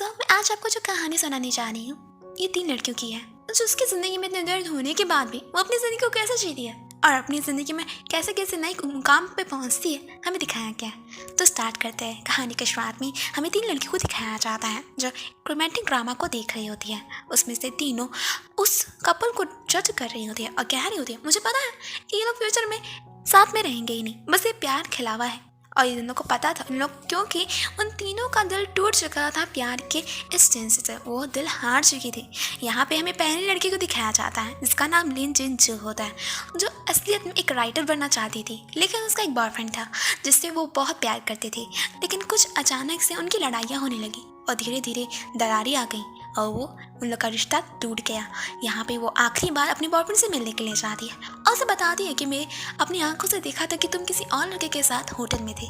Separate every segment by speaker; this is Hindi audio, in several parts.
Speaker 1: मैं आज आपको जो कहानी सुनाने जा रही हूँ ये 3 लड़कियों की है जो उसकी ज़िंदगी में इतने दर्द होने के बाद भी वो अपनी ज़िंदगी को कैसे जीती है और अपनी ज़िंदगी में कैसे कैसे नए मुकाम पे पहुँचती है, हमें दिखाया गया है। तो स्टार्ट करते हैं। कहानी के शुरुआत में हमें 3 लड़कियों को दिखाया जाता है जो रोमांटिक ड्रामा को देख रही होती है। उसमें से तीनों उस कपल को जज कर रही होती है और कह रही होती है, मुझे पता है कि ये लोग फ्यूचर में साथ में रहेंगे ही नहीं, बस ये प्यार खिलावा है। और इन लोगों को पता था, उन लोग क्योंकि उन तीनों का दिल टूट चुका था प्यार के इस टेंस से, वो दिल हार चुकी थी। यहाँ पे हमें पहली लड़की को दिखाया जाता है जिसका नाम लिन जिन जो होता है, जो असलियत में एक राइटर बनना चाहती थी, लेकिन उसका एक बॉयफ्रेंड था जिससे वो बहुत प्यार करती थी। लेकिन कुछ अचानक से उनकी लड़ाइयाँ होने लगी और धीरे धीरे दरारें आ गई और वो उन लोग का रिश्ता टूट गया। यहाँ पे वो आखिरी बार अपने बॉयफ्रेंड से मिलने के लिए जाती है और उसे बताती है कि मैं अपनी आंखों से देखा था कि तुम किसी और लड़के के साथ होटल में थे।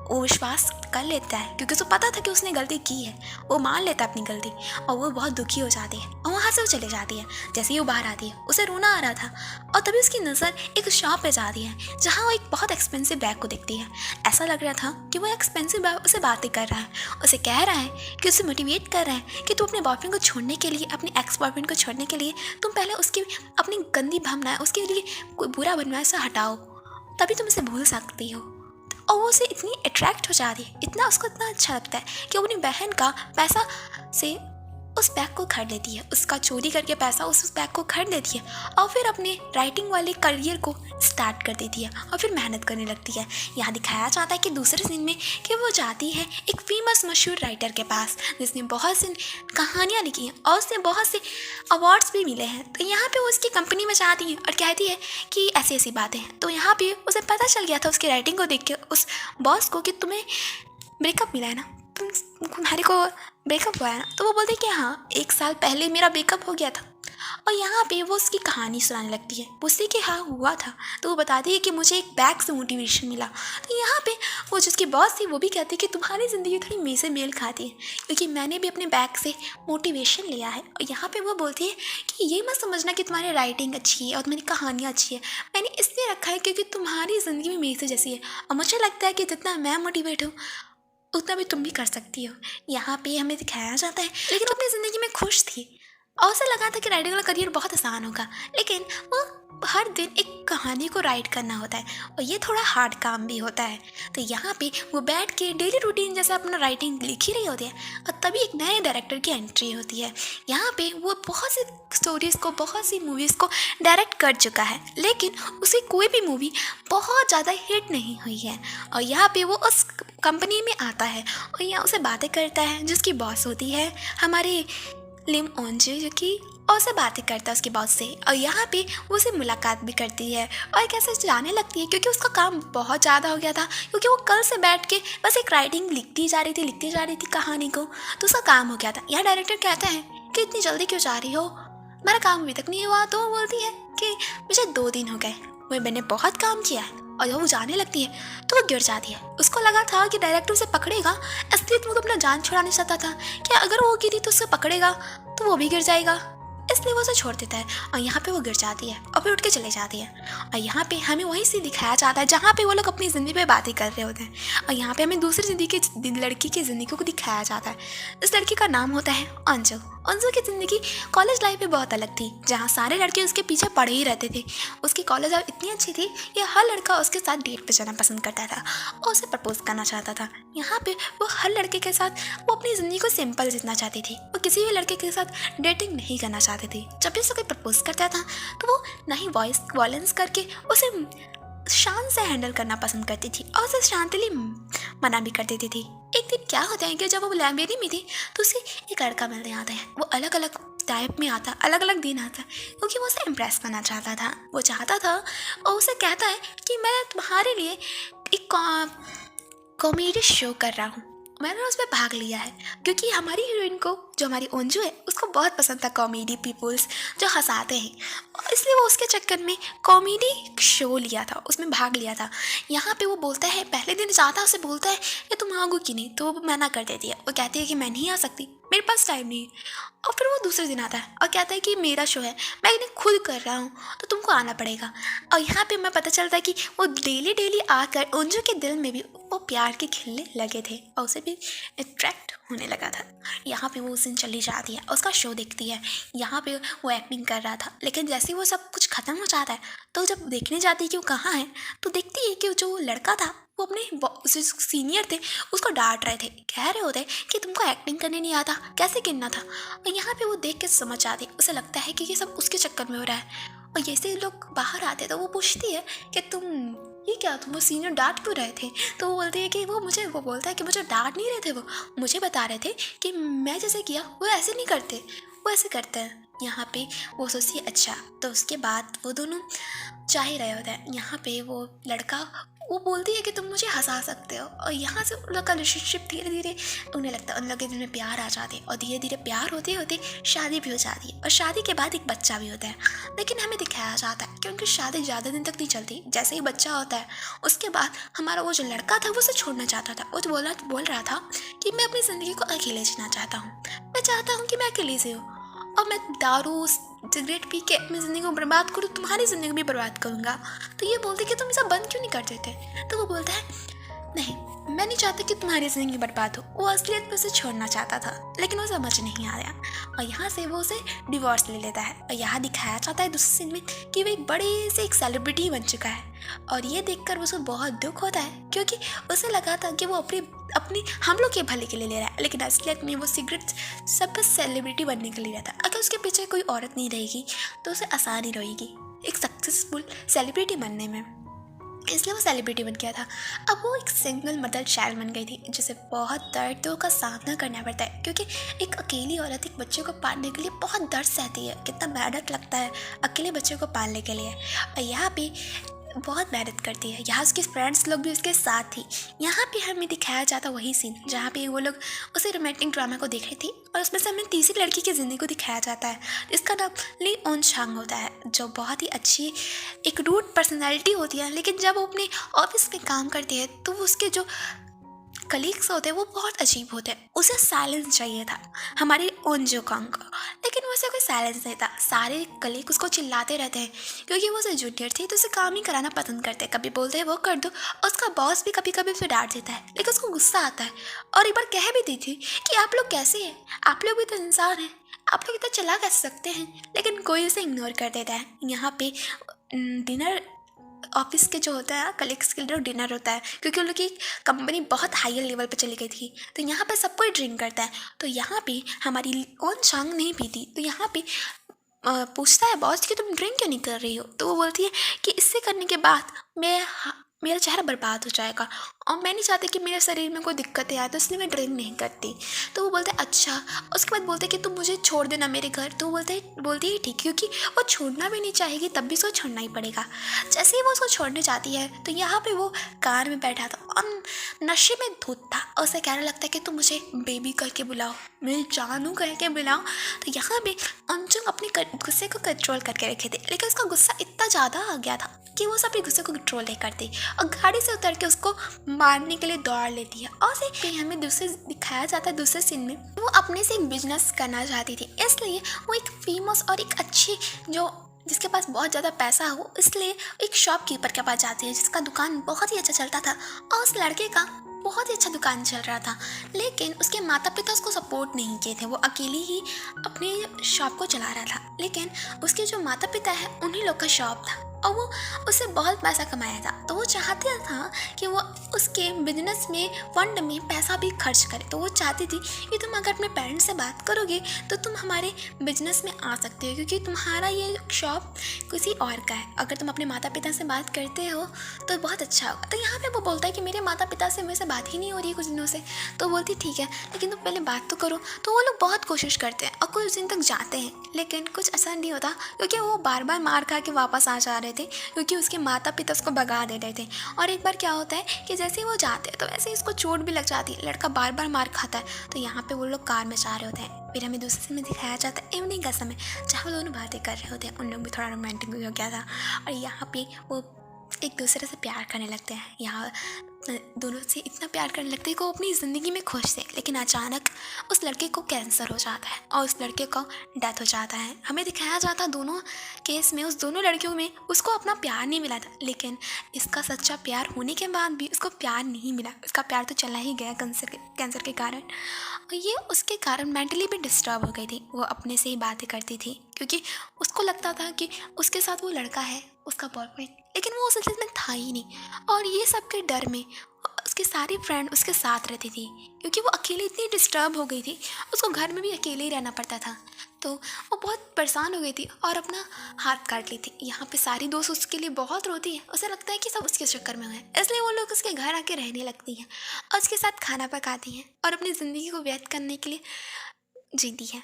Speaker 1: वो विश्वास कर लेता है क्योंकि उसे पता था कि उसने गलती की है, वो मान लेता है अपनी गलती और वो बहुत दुखी हो जाती है और वहाँ से वो चली जाती है। जैसे ही वो बाहर आती है उसे रोना आ रहा था और तभी उसकी नज़र एक शॉप पे जाती है जहाँ वो एक बहुत एक्सपेंसिव बैग को देखती है। ऐसा लग रहा था कि वो एक्सपेंसिव बैग उसे बातें कर रहा है, उसे कह रहा है कि उसे मोटिवेट कर रहा है कि तू अपने बॉयफ्रेंड को छोड़ने के लिए, अपने एक्स बॉयफ्रेंड को छोड़ने के लिए तुम पहले उसकी अपनी गंदी भावना है, उसके लिए कोई बुरा बनवाए से हटाओ, तभी तुम उसे भूल सकती हो। और वो उसे इतनी अट्रैक्ट हो जाती है, इतना उसको इतना अच्छा लगता है कि वो अपनी बहन का पैसा से उस बैग को खरीद लेती है, उसका चोरी करके पैसा उस बैग को खरीद लेती है और फिर अपने राइटिंग वाले करियर को स्टार्ट कर देती है और फिर मेहनत करने लगती है। यहाँ दिखाया जाता है कि दूसरे सीन में कि वो जाती है एक फेमस मशहूर राइटर के पास जिसने बहुत सी कहानियाँ लिखी हैं और उसने बहुत से अवार्ड्स भी मिले हैं। तो यहाँ पे वो उसकी कंपनी में जाती है और कहती है कि ऐसी ऐसी बातें हैं। तो यहाँ पे उसे पता चल गया था उसकी राइटिंग को देख के उस बॉस को कि तुम्हें ब्रेकअप मिला है ना, तुम्हारे को ब्रेकअप हुआ है ना। तो वो बोलती है कि हाँ, 1 साल पहले मेरा ब्रेकअप हो गया था। और यहाँ पे वो उसकी कहानी सुनाने लगती है, पूछती है कि हाँ हुआ था। तो वो बताती है कि मुझे एक बैग से मोटिवेशन मिला। तो यहाँ पे वो जिसकी बॉस थी वो भी कहती है कि तुम्हारी ज़िंदगी थोड़ी मेरे से मेल खाती है क्योंकि मैंने भी अपने बैग से मोटिवेशन लिया है। और यहाँ पे वो बोलती है कि ये मत समझना कि तुम्हारी राइटिंग अच्छी है और तुम्हारी कहानियाँ अच्छी है, मैंने इसलिए रखा है क्योंकि तुम्हारी ज़िंदगी भी मेरे से जैसी है और मुझे लगता है कि जितना मैं मोटिवेट हूँ उतना भी तुम भी कर सकती हो। यहाँ पे हमें दिखाया जाता है लेकिन वो अपनी ज़िंदगी में खुश थी और उसे लगा था कि राइटिंग वाला करियर बहुत आसान होगा, लेकिन वो हर दिन एक कहानी को राइट करना होता है और ये थोड़ा हार्ड काम भी होता है। तो यहाँ पे वो बैठ के डेली रूटीन जैसे अपना राइटिंग लिख ही रही होती है और तभी एक नए डायरेक्टर की एंट्री होती है। यहाँ पे वो बहुत सी स्टोरीज़ को, बहुत सी मूवीज़ को डायरेक्ट कर चुका है, लेकिन उसे कोई भी मूवी बहुत ज़्यादा हिट नहीं हुई है। और यहाँ पे वो उस कंपनी में आता है और यहाँ उसे बातें करता है जिसकी बॉस होती है हमारे लिम ओंजे, जो कि और उसे बातें करता है उसके बॉस से। और यहाँ पे वो उसे मुलाकात भी करती है और कैसे जाने लगती है क्योंकि उसका काम बहुत ज़्यादा हो गया था, क्योंकि वो कल से बैठ के बस एक राइटिंग लिखती जा रही थी कहानी को, तो उसका काम हो गया था। यहाँ डायरेक्टर कहता है कि इतनी जल्दी क्यों जा रही हो, मेरा काम अभी तक नहीं हुआ। तो वो बोलती है कि मुझे 2 दिन हो गए, मैंने बहुत काम किया है। और जब वो जाने लगती है तो वो गिर जाती है। उसको लगा था कि डायरेक्टर उसे पकड़ेगा, असलियत में वो अपना जान छुड़ाना चाहता था कि अगर वो गिरी तो उसे पकड़ेगा तो वो भी गिर जाएगा, इसलिए वो उसे छोड़ देता है। और यहाँ पे वो गिर जाती है और फिर उठ के चले जाती है। और यहाँ पे हमें वही से दिखाया जाता है जहाँ पे वो लोग अपनी ज़िंदगी पे बातें कर रहे होते हैं और यहाँ पे हमें दूसरी लड़की की ज़िंदगी को दिखाया जाता है। इस लड़की का नाम होता है अंजू। अंजू की ज़िंदगी कॉलेज लाइफ में बहुत अलग थी, जहाँ सारे लड़के उसके पीछे पड़े ही रहते थे। उसकी कॉलेज लाइफ इतनी अच्छी थी कि हर लड़का उसके साथ डेट पे जाना पसंद करता था और उसे प्रपोज करना चाहता था। यहाँ पे वो हर लड़के के साथ वो अपनी ज़िंदगी को सिंपल जीतना चाहती थी, वो किसी भी लड़के के साथ डेटिंग नहीं करना चाहती थी। जब भी उसे कोई प्रपोज करता था तो वो ना ही वॉयलेंस करके उसे शान से हैंडल करना पसंद करती थी और उसे शांतली मना भी कर देती थी। एक दिन क्या होता है कि जब वो लाइब्रेरी में थी तो उसे एक लड़का मिलने आता है। वो अलग अलग टाइप में आता, अलग अलग दिन आता, क्योंकि वो उसे इम्प्रेस करना चाहता था। वो चाहता था और उसे कहता है कि मैं तुम्हारे लिए एक कॉमेडी शो कर रहा हूँ, मैंने उसमें भाग लिया है क्योंकि हमारी हीरोइन को, जो हमारी अंजू है, उसको बहुत पसंद था कॉमेडी पीपल्स जो हंसाते हैं, इसलिए वो उसके चक्कर में कॉमेडी शो लिया था, उसमें भाग लिया था। यहाँ पे वो बोलता है, पहले दिन जाता है उसे बोलता है कि तुम आओगे कि नहीं, तो वो मना कर देती है। वो कहती है कि मैं नहीं आ सकती, मेरे पास टाइम नहीं है। और फिर वो दूसरे दिन आता है और कहता है कि मेरा शो है, मैं इन्हें खुद कर रहा हूँ, तो तुमको आना पड़ेगा। और यहाँ पे मैं पता चलता है कि वो डेली आकर अंजू के दिल में भी वो प्यार के खिलने लगे थे और उसे भी अट्रैक्ट होने लगा था। यहाँ पे वो उस दिन चली जाती है, उसका शो देखती है। यहाँ पे वो एक्टिंग कर रहा था, लेकिन जैसे ही वो सब कुछ ख़त्म हो जाता है तो जब देखने जाती है कि वो कहाँ है, तो देखती है कि जो लड़का था वो अपने जो सीनियर थे उसको डांट रहे थे, कह रहे होते कि तुमको एक्टिंग करने नहीं आता, कैसे गिनना था। और यहाँ पे वो देख के समझ जाती, उसे लगता है कि ये सब उसके चक्कर में हो रहा है। और जैसे लोग बाहर आते तो वो पूछती है कि तुम ये क्या, तुम वो सीनियर डांट क्यों रहे थे। तो वो बोलती है कि वो बोलता है कि मुझे डांट नहीं रहे थे, वो मुझे बता रहे थे कि मैं जैसे किया वो ऐसे नहीं करते, वो ऐसे करते हैं। यहाँ पे वो सोचती है अच्छा। तो उसके बाद वो दोनों जा ही रहे होते हैं। यहाँ पे वो लड़का वो बोलती है कि तुम मुझे हंसा सकते हो। और यहाँ से उन लोग का रिलेशनशिप धीरे धीरे उन्हें लगता है, उन लोग के दिल में प्यार आ जाते हैं। और धीरे धीरे प्यार होते होते शादी भी हो जाती है, और शादी के बाद एक बच्चा भी होता है। लेकिन हमें दिखाया जाता है कि उनकी शादी ज़्यादा दिन तक नहीं चलती। जैसे ही बच्चा होता है उसके बाद हमारा वो जो लड़का था वो उसे छोड़ना चाहता था। वो बोल रहा था कि मैं अपनी ज़िंदगी को अकेले जीना चाहता हूँ, मैं चाहता हूँ कि मैं अकेले से हूँ, और मैं दारू सिगरेट पी के अपनी ज़िंदगी को बर्बाद करूँ, तुम्हारी ज़िंदगी भी बर्बाद करूँगा। तो ये बोलते कि तुम इसे बंद क्यों नहीं कर देते। तो वो बोलता है नहीं, मैं नहीं चाहता कि तुम्हारी ज़िंदगी बर्बाद हो। वो असलियत में उसे छोड़ना चाहता था, लेकिन वो समझ नहीं आया। और यहाँ से वो उसे डिवोर्स ले लेता है। और यहाँ दिखाया जाता है दूसरे सीन में कि वो एक बड़े से एक सेलिब्रिटी बन चुका है। और ये देखकर उसे बहुत दुख होता है, क्योंकि उसे लगा था कि वो अपनी हम लोग के भले के लिए ले रहा है, लेकिन असलियत में वो सिगरेट सब बस सेलिब्रिटी बनने के लिए रहता है। अगर उसके पीछे कोई औरत नहीं रहेगी तो उसे आसानी रहेगी एक सक्सेसफुल सेलिब्रिटी बनने में, इसलिए वो सेलिब्रिटी बन गया था। अब वो एक सिंगल मदर चाइल्ड बन गई थी, जिसे बहुत दर्दों का सामना करना पड़ता है, क्योंकि एक अकेली औरत एक बच्चे को पालने के लिए बहुत दर्द सहती है। कितना मेहनत लगता है अकेले बच्चे को पालने के लिए। और यहाँ पे बहुत मेहनत करती है। यहाँ उसके फ्रेंड्स लोग भी उसके साथ थी। यहाँ पे हमें दिखाया जाता वही सीन जहाँ पे वो लोग उसे रोमांटिक ड्रामा को देख रही थी, और उसमें से हमें तीसरी लड़की की ज़िंदगी को दिखाया जाता है। इसका नाम ली ओन शांग होता है, जो बहुत ही अच्छी एक रूट पर्सनैलिटी होती है। लेकिन जब वो अपने ऑफिस में काम करती है तो उसके जो कलीग्स होते हैं वो बहुत अजीब होते हैं। उसे साइलेंस चाहिए था हमारी ओन जो कांग को, लेकिन वो उसे कोई साइलेंस नहीं था। सारे कलीग उसको चिल्लाते रहते हैं, क्योंकि वो उसे जूनियर थी तो उसे काम ही कराना पसंद करते हैं। कभी बोलते हैं वो कर दो, और उसका बॉस भी कभी कभी उसे डांट देता है, लेकिन उसको गुस्सा आता है। और एक बार कह भी दी थी कि आप लोग कैसे हैं, आप लोग भी तो इंसान हैं, आप लोग इतना चला कैसे सकते हैं, लेकिन कोई उसे इग्नोर कर देता है। यहाँ पे डिनर ऑफिस के जो होता है कलीग्स के लिए डिनर होता है, क्योंकि उन लोग की कंपनी बहुत हायर लेवल पे चली गई थी। तो यहाँ पे सब कोई ड्रिंक करता है। तो यहाँ पे हमारी ओन शांग नहीं पीती। तो यहाँ पे पूछता है बॉस कि तुम ड्रिंक क्यों नहीं कर रही हो। तो वो बोलती है कि इससे करने के बाद मेरा चेहरा बर्बाद हो जाएगा, और मैं नहीं चाहती कि मेरे शरीर में कोई दिक्कतें आए, तो इसलिए मैं ड्रिंक नहीं करती। तो वो बोलते हैं अच्छा। उसके बाद बोलते हैं कि तुम मुझे छोड़ देना मेरे घर। तो बोलती है ठीक, क्योंकि वो छोड़ना भी नहीं चाहेगी तब भी उसको छोड़ना ही पड़ेगा। जैसे ही वो उसको छोड़ने जाती है तो यहाँ पे वो कार में बैठा था और नशे में धुत था, और उसे कहने लगता है कि तुम मुझे बेबी करके बुलाओ, मैं जानू करके बुलाओ। तो यहाँ पे अंजुम अपने गुस्से को कंट्रोल करके रखे थे, लेकिन उसका गुस्सा इतना ज़्यादा आ गया था कि वो अपने गुस्से को कंट्रोल नहीं करती, और गाड़ी से उतर के उसको मारने के लिए दौड़ लेती है। और फिर हमें दूसरे दिखाया जाता है दूसरे सीन में वो अपने से एक बिजनेस करना चाहती थी, इसलिए वो एक फेमस और एक अच्छी जिसके पास बहुत ज़्यादा पैसा हो, इसलिए एक शॉपकीपर के पास जाती है जिसका दुकान बहुत ही अच्छा चलता था। और उस लड़के का बहुत ही अच्छा दुकान चल रहा था, लेकिन उसके माता पिता उसको सपोर्ट नहीं किए थे। वो अकेले ही अपने शॉप को चला रहा था, लेकिन उसके जो माता पिता है उन्हीं लोग का शॉप था, और वो उससे बहुत पैसा कमाया था। तो वो चाहता था कि वो उसके बिजनेस में फंड में पैसा भी खर्च करे। तो वो चाहती थी कि तुम अगर अपने पेरेंट्स से बात करोगे तो तुम हमारे बिजनेस में आ सकते हो, क्योंकि तुम्हारा ये शॉप किसी और का है। अगर तुम अपने माता पिता से बात करते हो तो बहुत अच्छा होगा। तो यहाँ पे वो बोलता है कि मेरे माता पिता से मेरे से बात ही नहीं हो रही है कुछ दिनों से। तो बोलती ठीक है, लेकिन तुम पहले बात तो करो। तो वो लोग बहुत कोशिश करते हैं और कुछ दिन तक जाते हैं, लेकिन कुछ असर नहीं होता, क्योंकि वो बार बार मार खा के वापस आ जा रहे थे, क्योंकि उसके माता पिता उसको भगा दे रहे थे। और एक बार क्या होता है कि जैसे ही वो जाते हैं तो वैसे ही उसको चोट भी लग जाती है, लड़का बार बार मार खाता है। तो यहाँ पे वो लोग कार में जा रहे होते हैं। फिर हमें दूसरे में दिखाया जाता है इवनिंग का समय, जहाँ वो दोनों बातें कर रहे होते हैं। उन लोग भी थोड़ा रोमांटिक हो गया था, और यहाँ पे वो एक दूसरे से प्यार करने लगते हैं। यहाँ दोनों से इतना प्यार करने लगते हैं कि वो अपनी ज़िंदगी में खुश थे। लेकिन अचानक उस लड़के को कैंसर हो जाता है और उस लड़के का डेथ हो जाता है। हमें दिखाया जाता दोनों केस में, उस दोनों लड़कियों में उसको अपना प्यार नहीं मिला था, लेकिन इसका सच्चा प्यार होने के बाद भी उसको प्यार नहीं मिला। उसका प्यार तो चला ही गया कैंसर के कारण। और ये उसके कारण मेंटली भी डिस्टर्ब हो गई थी। वो अपने से ही बातें करती थी क्योंकि उसको लगता था कि उसके साथ वो लड़का है, उसका बॉयफ्रेंड, लेकिन वो असल में था ही नहीं। और ये सब के डर में उसके सारी फ्रेंड उसके साथ रहती थी क्योंकि वो अकेली इतनी डिस्टर्ब हो गई थी। उसको घर में भी अकेले ही रहना पड़ता था, तो वो बहुत परेशान हो गई थी और अपना हाथ काट ली थी। यहाँ पे सारी दोस्त उसके लिए बहुत रोती है, उसे लगता है कि सब उसके चक्कर में है, इसलिए वो लोग उसके घर आके रहने लगती हैं और उसके साथ खाना पकाती हैं और अपनी ज़िंदगी को व्यर्थ करने के लिए जीती हैं।